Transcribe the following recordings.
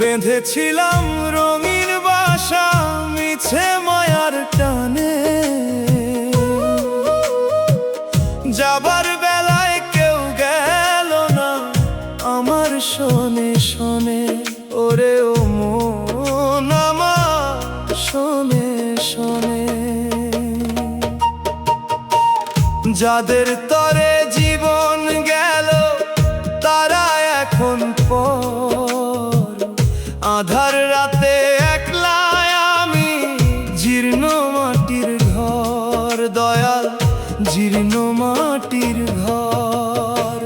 বেঁধেছিলাম রঙিন বাসা মিছে মায়ার টানে, যাবার বেলায় কেউ গেল না আমার শোনে শোনে। ওরে ও মন আমার শোনে শোনে। যাদের তরে জীবন গেল তারা এখন পর, আধার রাতে একলা আমি জীর্ণ মাটির ঘর, দয়াল জীর্ণ মাটির ঘর।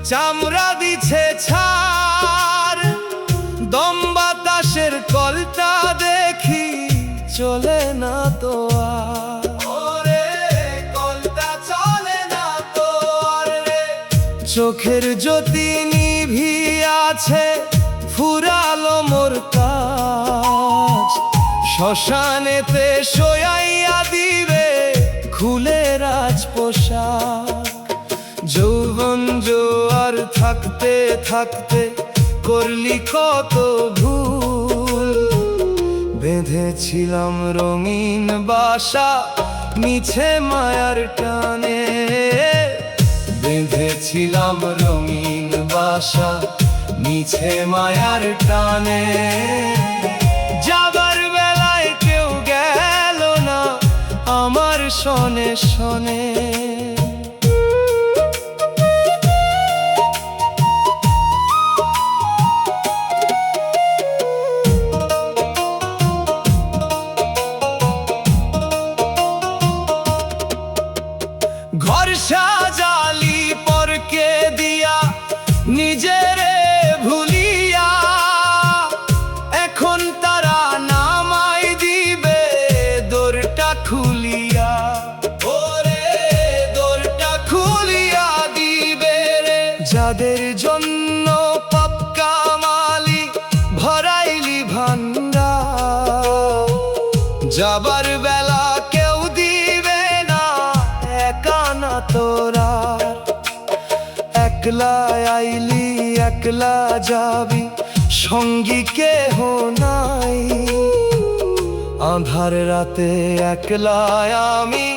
চামড়া দিছে ছাড়, দম বাতাসের কলটা দেখি চলে না তো আর। ওরে কলটা চলে না তো আর রে। চোখের জ্যোতি নিভিয়াছে ফুরালো মোর কাজ, শ্মশানেতে শোয়াইয়া দিবে খুলে রাজ পোশাক। যৌবন জোয়ার থাকতে থাকতে করলি কত ভুল, বেঁধেছিলাম রঙিন বাসা মিছে মায়ার টানে, বেঁধেছিলাম রঙিন বাসা মিছে মায়ার টানে। যাবার বেলায় কেউ গেল না আমার শোনে শোনে। ঘর সাজালি পরকে দিয়া নিজেরে ভুলিয়া, এখন তারা নামাই দিবে দোরটা খুলিয়া। ওরে দোরটা খুলিয়া দিবে রে। যাদের জন্য পাপ কামালি ভরাইলি ভান্ডার, যাবার বেলা কেউ দিবে না একা না তোরা। একলা আইলি একলা যাবি সঙ্গী কেহ নাই, আঁধার রাতে একলা আমি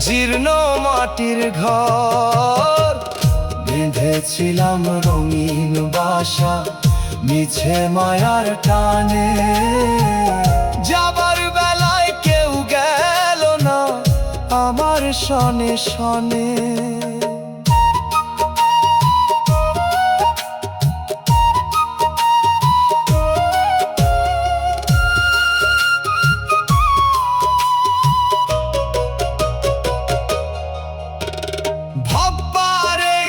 জীর্ণ মাটির ঘর, বেঁধেছিলাম রঙিন বাসা মিছে মায়ার টানে। যাবার বেলায় কেউ গেল না আমার শনে শনে। ভব্বারে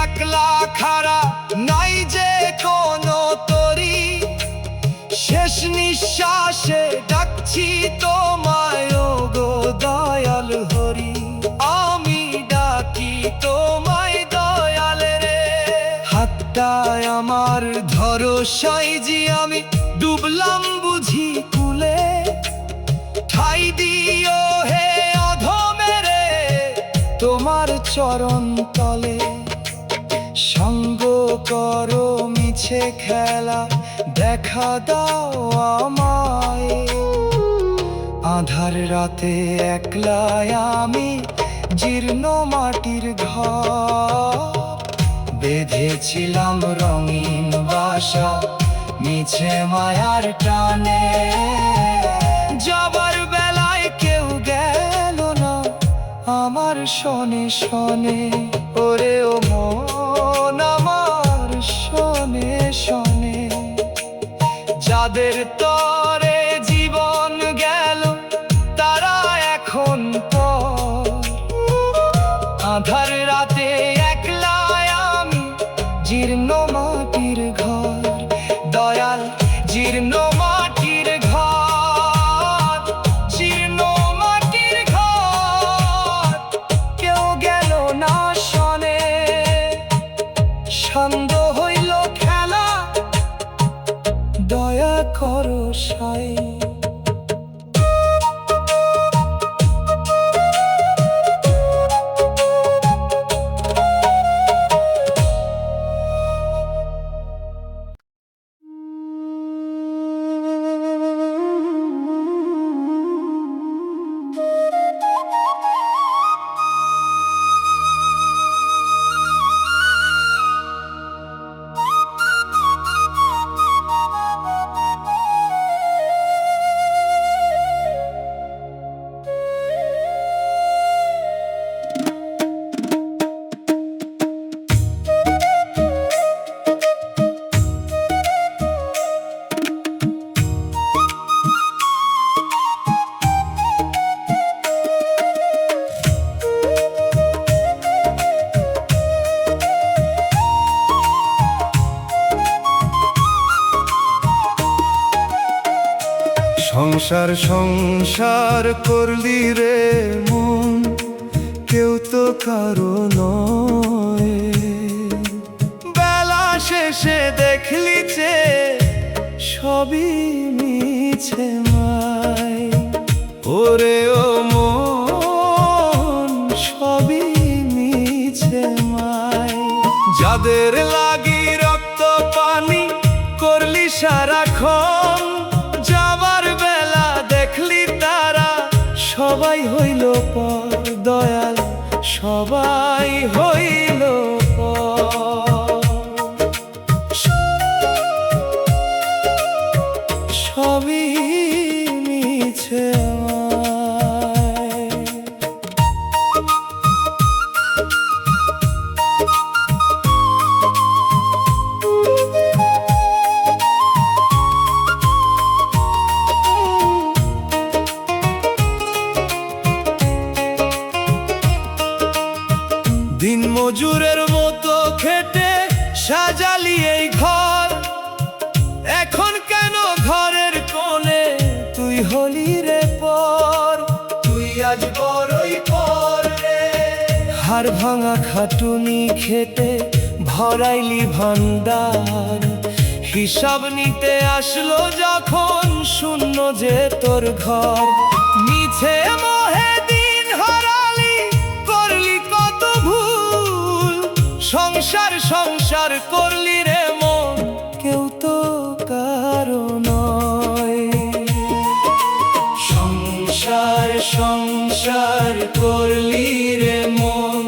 একলা খাড়া নাই যে কোনো তরি, শেষ নিঃশ্বাসে ডাকছি তোমায় গো দয়াল হরি। আমি ডাকি তোমায় দয়াল রে। হাতটায় আমার ধরো সাইজি আমি ডুবলাম বুঝি কুলে, ঠাই দিও হে অধমেরে তোমার চরণ তলে। সঙ্গ করো মিছে খেলা দেখা দাও আমায়, আধার রাতে একলা আমি জীর্ণ মাটির ঘর, বেঁধেছিলাম রঙিন বাসা মিছে মায়ার টানে। যাবার বেলায় কেউ গেল না আমার শনে শনে। ওরে ও মন আমার শনে শনে। যাদের তরে জীবন গেল তারা এখন পর, আধার রাতে একলা আমি জীর্ণ কান্দ হইল খেলা, দয়া করো সাই। সংসার সংসার করলি রে মন, কেউ তো কারো নয়। বেলা শেষে দেখলি যে সবই মিছে মাই। ওরে ও মন, সবই মিছে মাই। যাদের লাগি রক্ত পানি করলি সারাক্ষণ, যাবার বেলা দেখলি তারা সবাই হইল পর। দয়াল সবাই হইল পর, সবই মিছে মাই। দিন মজুরের মতো খেটে সাজালি এই ঘর, এখন কেন ঘরের কোণে তুই হলি রে পর। তুই আজ বড়ই পর রে, হাড় ভাঙা খাটুনি খেটে ভরাইলি ভান্ডার। হিসাব নিতে আসলো যখন শূন্য যে তোর ঘর। মিছে মোহে দিন হারালি, করলি কত ভুল। সংসার সংসার করলি রে মন, কেউ তো কারো নয়। সংসার সংসার করলি রে মন,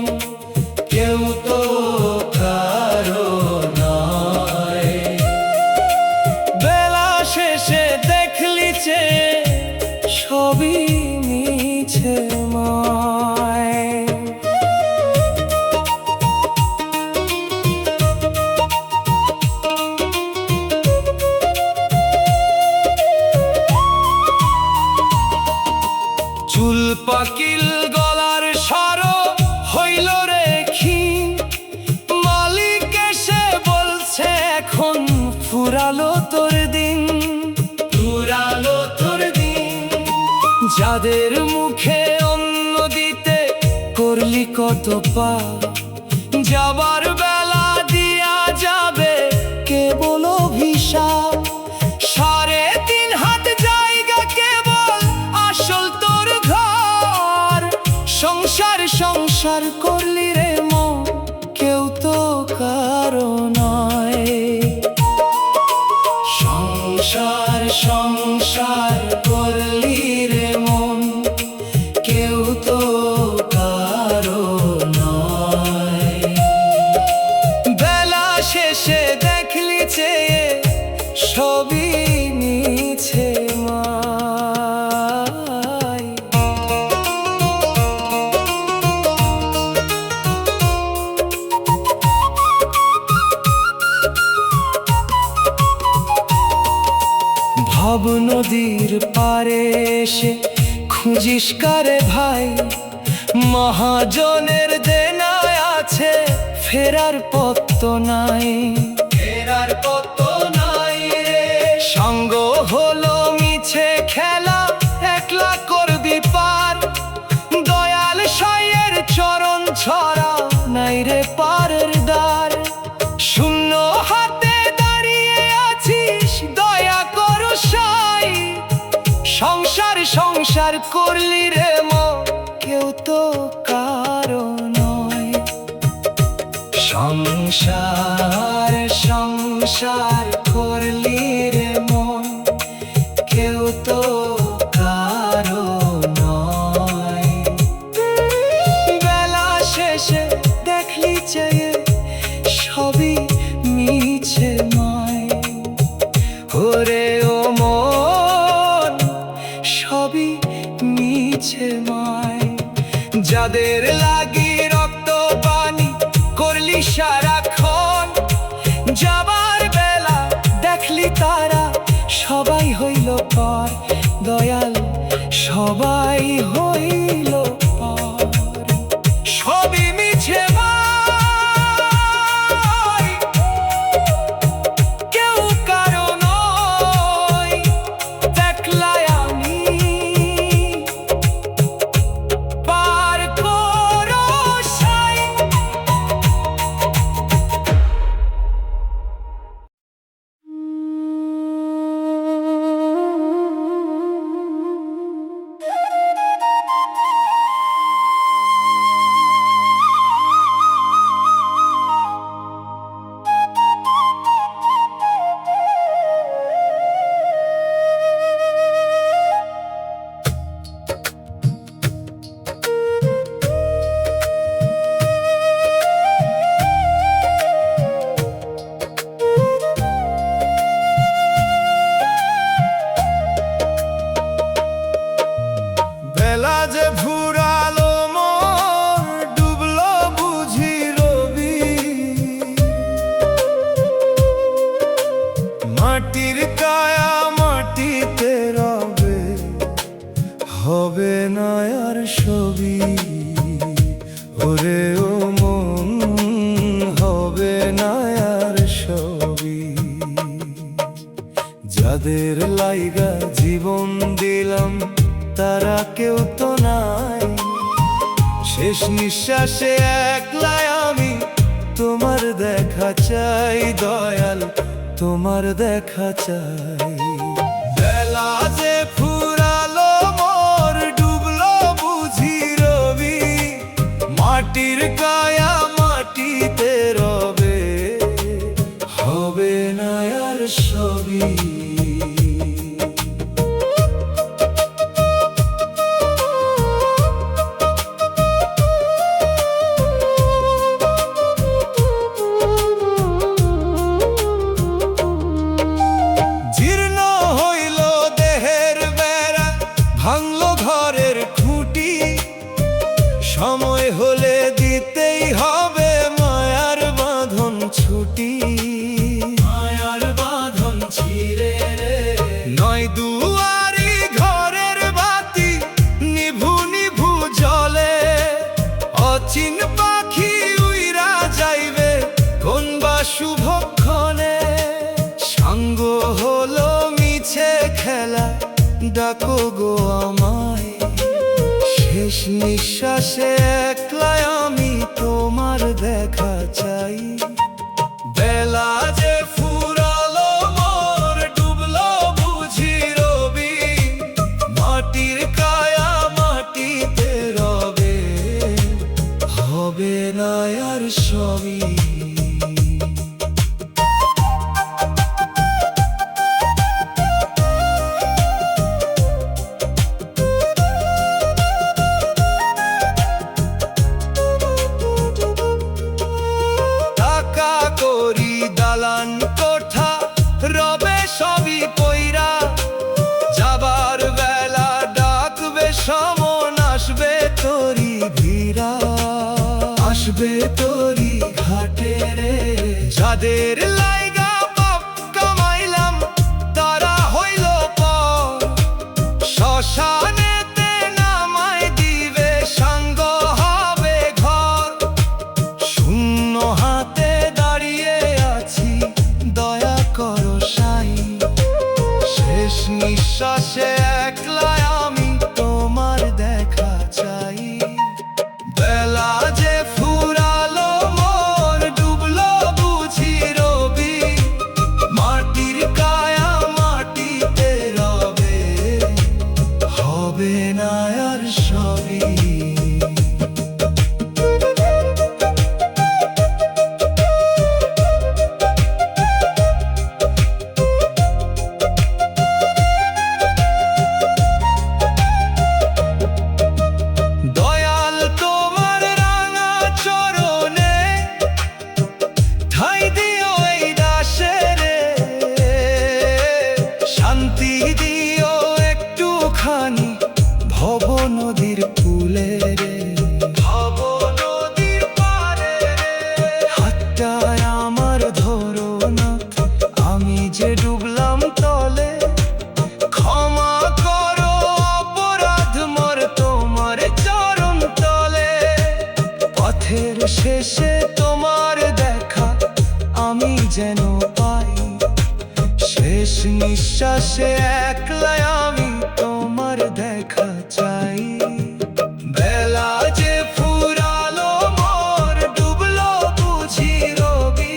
কেউ তো কারো নয়। বেলা শেষে দেখলি যে সবই মিছে মায়। চুল পাকিল গলার সরো হইল রে ক্ষীণ, মালিক এসে বলছে এখন ফুরালো তোর দিন, ফুরালো তোর দিন। যাদের মুখে অন্ন দিতে করলি কত পাপ, যাবার বেলা দিয়া যাবে কেবল অভিশাপ। 3.5 হাত জায়গা কেবল আসল তোর ঘর। সংসার সংসার করলি রে মন, কেউ তো কারো নয়। সংসার সংসার করলি রে মন, কেউ তো কারো নয়। বেলা শেষে দেখলি যে সবই মিছে মাই। ভাব নদীর পারে এসে খুঁজিস কারে ভাই, মহাজনের দেনায় আছে ফেরার পথ তো নাই, ফেরার পথ তো নাই রে। সঙ্গ হলো মিছে খেলা, একলা করবি পার। দয়াল সাইয়ের চরণ ছড়া নাই রে পারের দ্বার। সংসার করলি রে মন, কেউ তো কারো নয়। সংসার সংসার করলি রে মন, কেউ তো কারো নয়। বেলা শেষে দেখলি চেয়ে সবই মিছে মায়। ওরে ও মন, সবই মিছে মায়। যাদের লাগি রক্ত পানি করলি সারাক্ষণ, যাবার বেলা দেখলি তারা সবাই হইল পর। দয়াল সবাই হইল পর, সবই মিছে মায়, কেউ কারো নয়। দেখলাই আমি পার করো সাই। বেলা যে ফুরালো মোর, ডুবলো বুঝি রবি। মাটির কায়া মাটিতে রবে, হবে না আর ছবি। ওরে ও মন, হবে না আর ছবি। যাদের লাইগা জীবন দিলাম তারা কেউ তো নাই। শেষ নিঃশ্বাসে একলাই আমি তোমার দেখা চাই। দয়াল তোমার দেখা চাই। বেলা যে ফুরালো মোর, ডুবলো বুঝি রবি। মাটির কায়া মাটিতে রবে, হবে না আর ছবি। জীর্ণ হইল দেহের বেড়া, ভাঙলো ঘরের খুঁটি। সময় হলে দিতেই হবে মায়ার বাঁধন ছুটি। মায়ার বাঁধন ছিঁড়ে রে, নয় দুয়ারি ঘরের বাতি নিভু নিভু জ্বলে। অচিন পাখি উইরা যাইবে কোন বা শুভক্ষণে। সাঙ্গ হলো মিছে খেলা, ডাকো গো আমায়। শেষ নিঃশ্বাসে একলাই আমি তোমার দেখা চাই। বেলা যে ফুরালো মোর, ডুবলো বুঝি রবি। মাটির কায়া মাটিতে রবে, হবে না আর ছবি। দালান কোঠা রবে সবই পইরা। যাবার বেলা ডাকবে সমন, আসবে তোরি ভিড়া। আসবে তোরি ঘাটে রে। যাদের লাইগা পাপ কামাইলাম তারা হইল পর। শ্মশানেতে নামাই দিবে, সাঙ্গ হবে ঘর। শূন্য হাতে দাঁড়িয়ে আছি, দয়া করো সাই। শেষ নিঃশ্বাসে একলাই আমি তোমার দেখা চাই। বেলা যে ফুরালো মোর, ডুবলো বুঝি রবি। যেন পাই। শেষ নিঃশ্বাসে একলা আমি তোমার দেখা চাই। বেলা যে ফুরালো মোর, ডুবলো বুঝি রবি,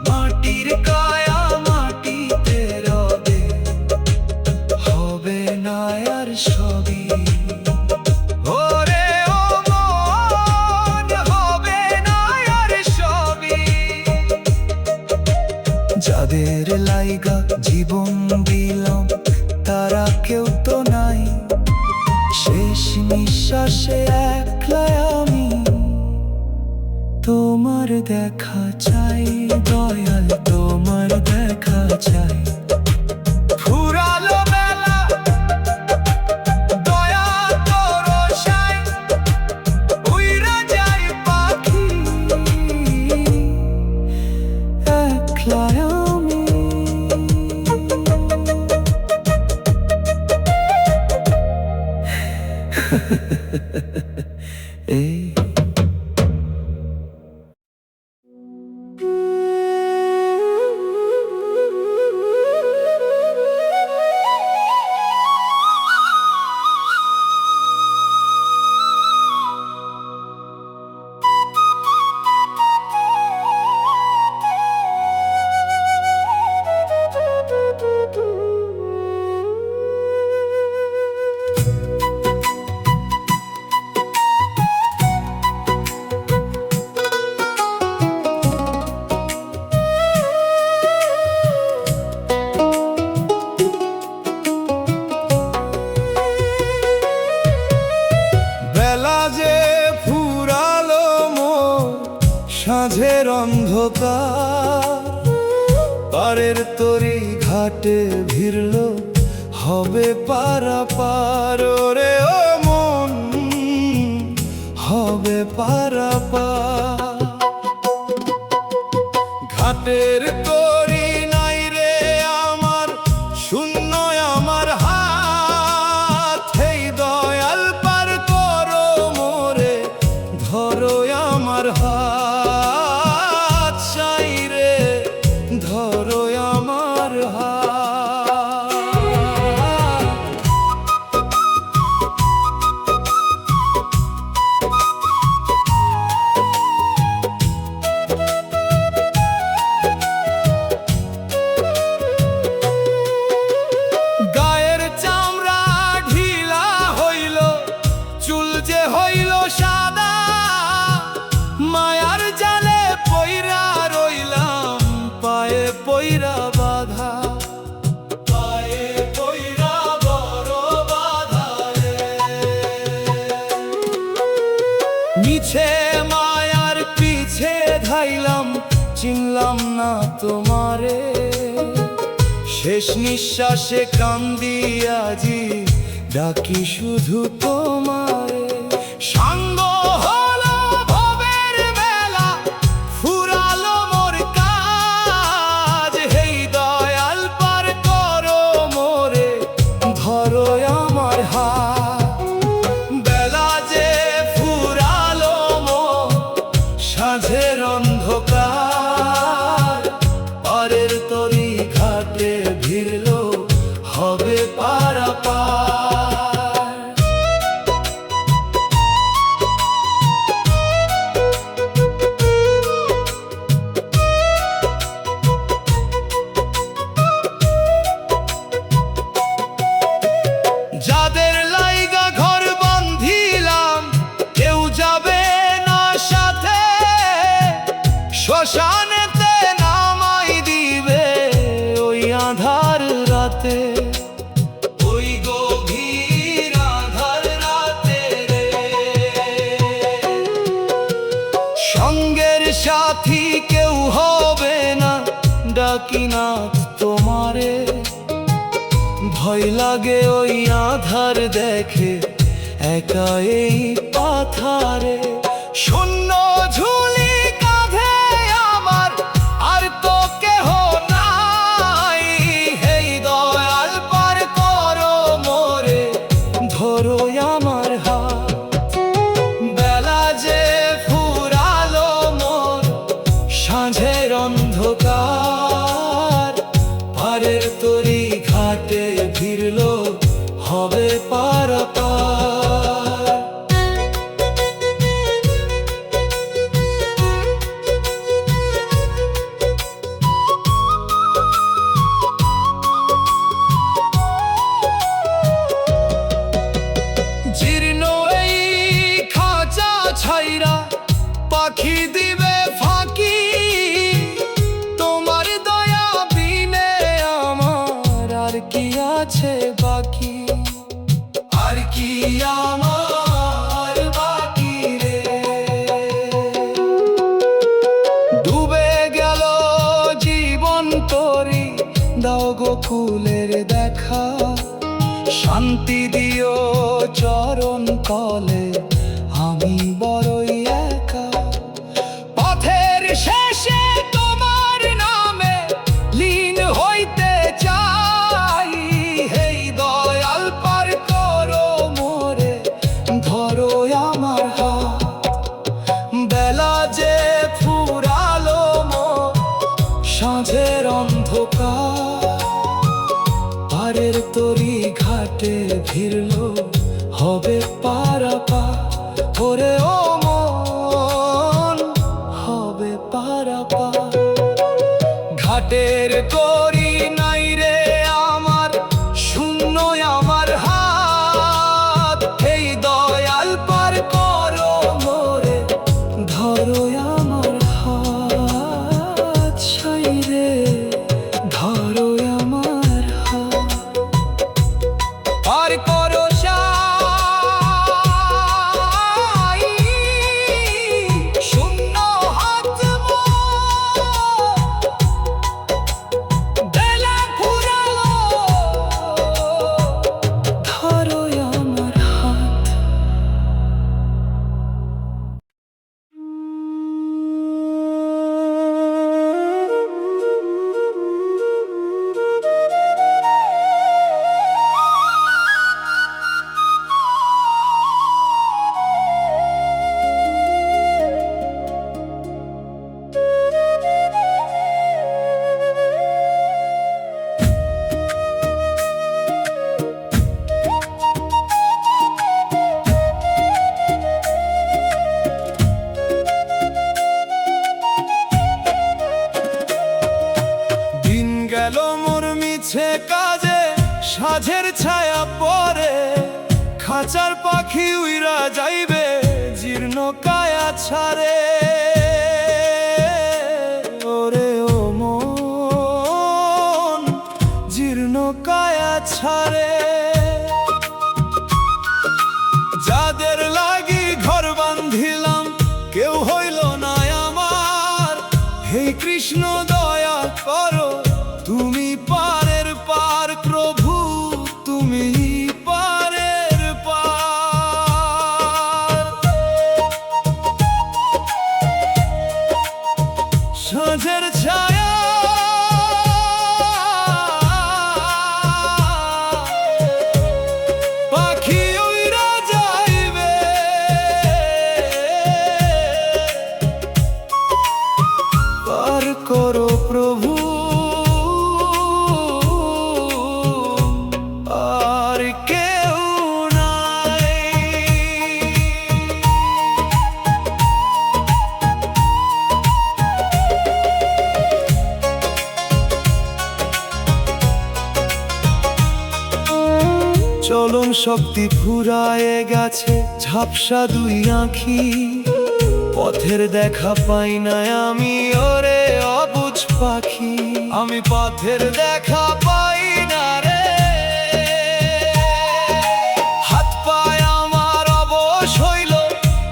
মাটির কায়া মাটিতে রবে, হবে না আর সবই। ওরে ও মন, হবে না আর সবই। যাদের লাইগা জীবন দিলাম তারা কেউ তো নাই। শেষ নিঃশ্বাসে একলা আমি তোমার দেখা চাই। দয়াল তোমার দেখা চাই। ফুরালো বেলা, দয়া তোর সাই, উইরা যাই পাখি, একলা আমি। এই বেলা যে ফুরালো মোর, সাঁঝের অন্ধকার, পারের তরি ঘাটে ভিড়ল, হবে পারাপার। ওরে ও মন, হবে পারাপার। ঘাটের তরি নাই রে আমার, শূন্য আমার হাত। হেই দয়াল পার করো মোরে, ধরো আমার হাত। চাই রে ধরো আমার হাত। গায়ের চামড়া ঢিলা হইল, চুল যে হইল সাদা, মায়ার জালে পইরা রইলাম, পায়ে পইরা বাধা। পায়ে পইরা বড় বাধা রে। মিছে মায়ার পিছে ধাইলাম, চিনলাম না তোমারে। শেষ নিঃশ্বাসে কান্দি আজি, ডাকি শুধু তোমারে। সাঙ্গ হলো ভবের মেলা, ফুরালো মোর কাজ। হেই দয়াল পার করো মোরে, ধরো আমার হাত। বেলা যে ফুরালো মোর, সাঁঝের অন্ধকার, পারের তরি ঘাটে ভিড়ল, হবে পারাপার। যাদের লাইগা ঘর বান্ধিলাম, কেউ যাবে না সাথে, শ্মশানেতে নামাই দিবে ওই আঁধার রাতে। ওই গভীর আঁধার রাতে রে। সঙ্গের সাথী কেউ হবে না, ডাকি না তোমারে। ভয় লাগে ওই আঁধার দেখে, একা এই পাথারে। শূন্য ঝুলি কাঁধে আমার, আর তো কেহ নাই। হেই দয়াল পার করো মোরে, ধরো আমার হাত। বেলা যে ফুরালো মোর, সাঁঝের অন্ধকার, পার, পারের তরি ঘাটে ভিড়লো হবে পারাপার। জীর্ণ এই খাঁচা ছাইরা পাখি দিবে ফাঁকি, তোমার দয়া বিনে আমার আর কি আছে বাকি, আর কি আমার বাকি রে। ডুবে গেল জীবন তরি, দাও গোকুলের দেখা, শান্তি দিও চরণ তলে, আমি বড়ই একা। পথের শেষে তোমার নামে লীন হইতে চাই, হেই দয়াল পার করো মোরে, ধরো আমার হাত। বেলা যে ফুরালো মোর, সাঁঝের অন্ধকার, পারের তরি ঘাটে ভিড়লো হবে পারাপার। ওরে ও মন, হবে পারাপার। ঘাটের তরি নাই রে আমার, শূন্য আমার হাত, এই দয়াল পার করো মোরে, ধরো আমার হাত। সাই রে, ধরো আমার হাত, পার করো সাই, শূন্য হাত মোর, বেলা ফুরালো, ধরো আমার হাত। দিন গেল মোর মিছে কাজে, সাঁঝের ছায়া পরে, খাঁচার পাখি উইরা যাইবে জীর্ণ কায়া ছাড়ে। ওরে ও মন, জীর্ণ কায়া ছাড়ে। যাদের লাগি ঘর বান্ধিলাম, কেউ হইল না আমার, হে কৃষ্ণ দয়া করো, তুমি পারের পার প্রভু, তুমি পারের পার। সাঁঝের ছায়া পাখি উইরা যাইবে, পার করো প্রভু, আর কেউ নাই। চলন শক্তি ফুরায়ে গেছে, ঝাপসা দুই আঁখি, পথের দেখা পাই না আমি, ওরে অবুঝ পাখি। আমি পথের দেখা পাই না রে, হাত পায় আমার অবশ হইল,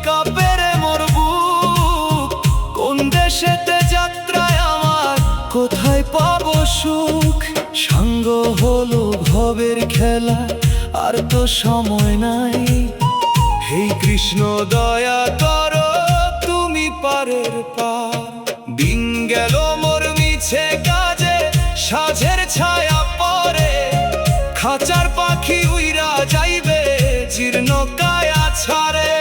কাঁপে রে মোর বুক। কোন দেশেতে যাত্রায় আমার, কোথায় পাবো সুখ। সাঙ্গ হলো ভবের খেলা, আর তো সময় নাই, হে কৃষ্ণ দয়া করো, তুমি পারের পার। দিন গেল মোর মিছে কাজে, সাঁঝের ছায়া পরে, খাঁচার পাখি উইরা যাইবে জীর্ণ কায়া ছাড়ে।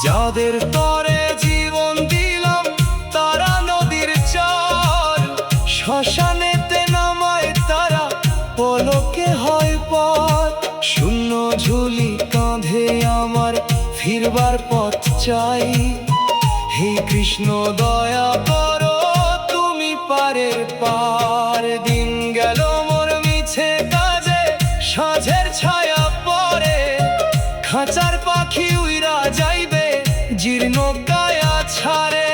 যাদের তরে জীবন দিলাম তারা নদীর চর, শ্মশানেতে নামায় তারা পলকে হয় পর। শূন্য ঝুলি কাঁধে আমার ফিরবার পথ চাই, হে কৃষ্ণ দয়া করো তুমি পারের পার। দিন গেল মোর মিছে কাজে সাঁঝের ছায়া পরে, খাঁচার পাখি উইরা যাইবে জীর্ণ কায়া ছাড়ে।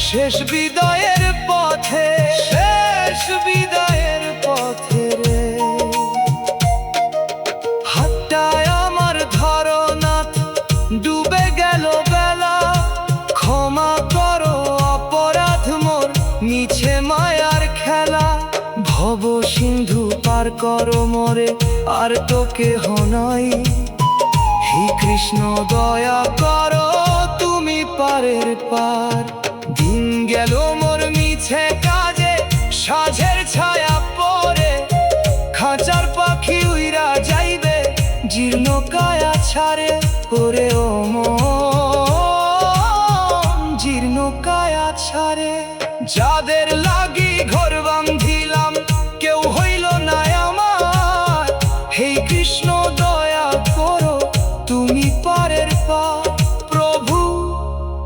শেষ বিদায়ের পথে, শেষ বিদায়ের পথে রে, হাতটায় আমার ধরো নাথ, ডুবে গেল বেলা। ক্ষমা করো অপরাধ মোর, মিছে মায়ার খেলা। ভব সিন্ধু পার করো মোরে, আর তো কেহ নাই। হে কৃষ্ণ দয়া করো তুমি পারের পার। দিন গেল মোর মিছে কাজে সাঁঝের ছায়া পরে, খাঁচার পাখি উইরা যাইবে জীর্ণ কায়া ছাড়ে। ওরে ও মন জীর্ণ কায়া ছাড়ে। যাদের লাগি ঘর বাঁধিলাম কেউ হইল না আমার, হে কৃষ্ণ দয়া করো তুমি পারের পার। প্রভু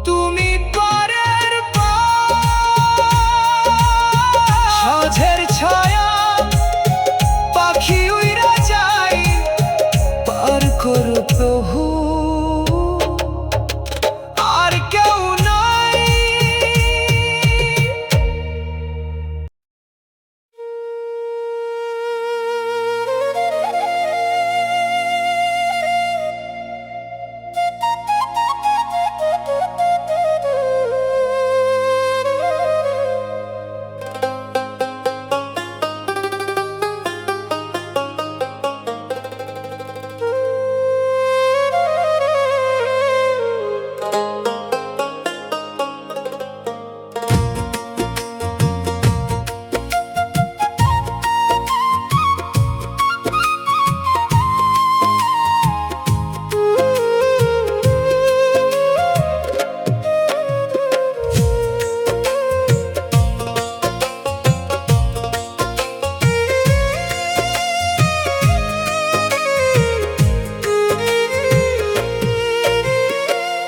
তুমি পারের পার। সাঁঝের ছায়া পাখি উইরা যাই, পার করো প্রভু আর কেউ নাই।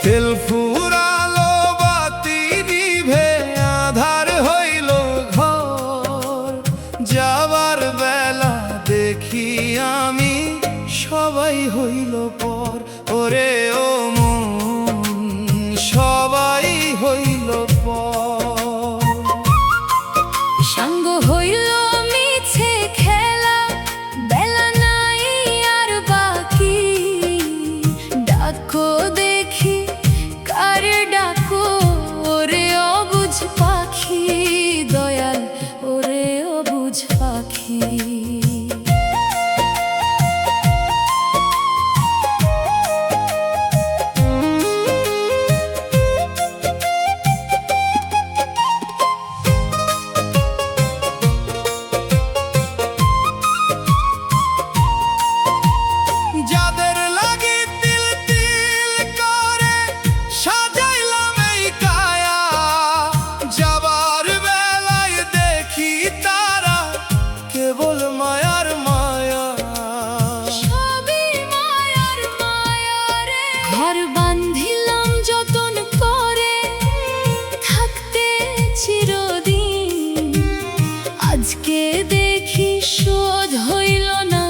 তেল ফুরালো বাতি নিভে আধার হইল ঘর, যাবার বেলা দেখি আমি সবাই হইল পর। ওরে ও মন সবাই হইল পর। সাঙ্গ হইল মিছে খেলা, বেলা নাই আর বাকি। ডাকো দেখি কার ডাকো, ওরে অবুঝ পাখি দয়াল, ওরে অবুঝ পাখি। যাদের লাগি তিল তিল করে সাজাইলাম এই কায়া, যাবার বেলায় দেখি তারা কেবল মায়ার মায়া। সবই মায়ার মায়া রে, ঘর বান্ধিলাম যতন করে থাকতে চিরদিন। আজকে দেখি শোধ হইল না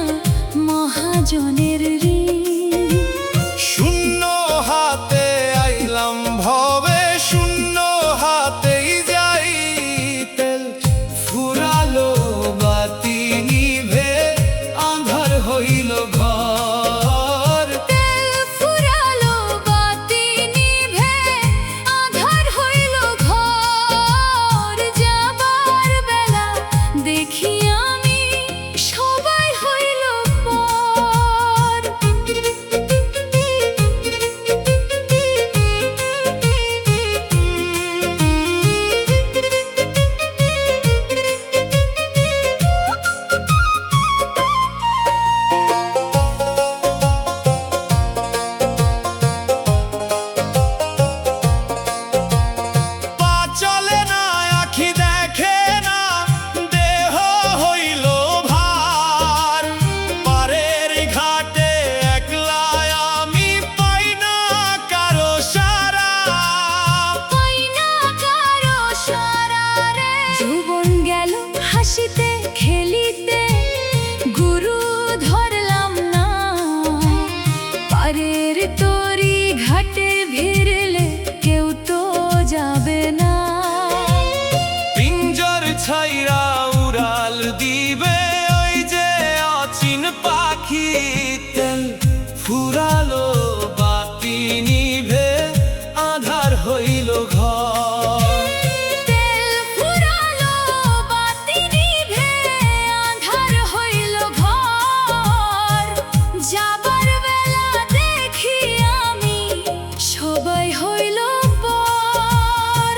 মহাজনের ঋণ। শূন্য হাতে আইলাম ভবে, শূন্য হাতেই যাই। তেল ফুরালো বাতি নিভে আঁধার হইল ঘর। তেল পাহাড়ের তরি ঘাটে ভিড়লে কেউ তো যাবে না। পিঞ্জর ছাইরা উড়াল দিবে ওই যে অচিন পাখি, তেল ফুরালো বাতি নিভে আধার হইল ঘর। তেল ফুরালো বাতি নিভে আঁধার হইল ঘর। যাবার বেলা দেখি আমি সবাই হইল পর।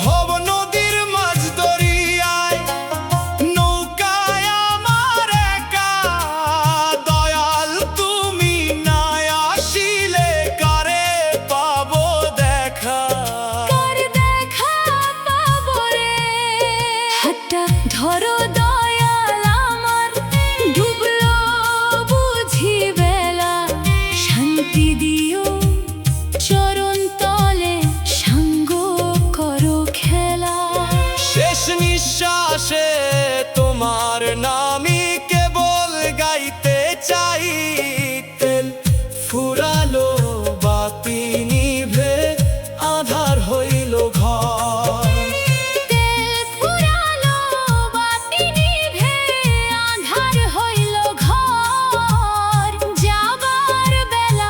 ভব নদীর মাঝ দরিয়ায় নৌকায় আমার একা, দয়াল তুমি না আসিলে কারে পাবো দেখা। কার দেখা পাবো রে? হাতটা ধরো দয়াল আমার, ডুবলো বুঝি বেলা। শান্তি দিও চরণ তলে, সাঙ্গ করো খেলা। শেষ নিঃশ্বাসে তোমার নামই কেবল গাইতে চাই, তেল ফুরালো বাতি নিভে আধার হইল ঘর। তেল ফুরালো বাতি নিভে আঁধার হইল ঘর। যাবার বেলা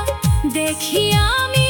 দেখি আমি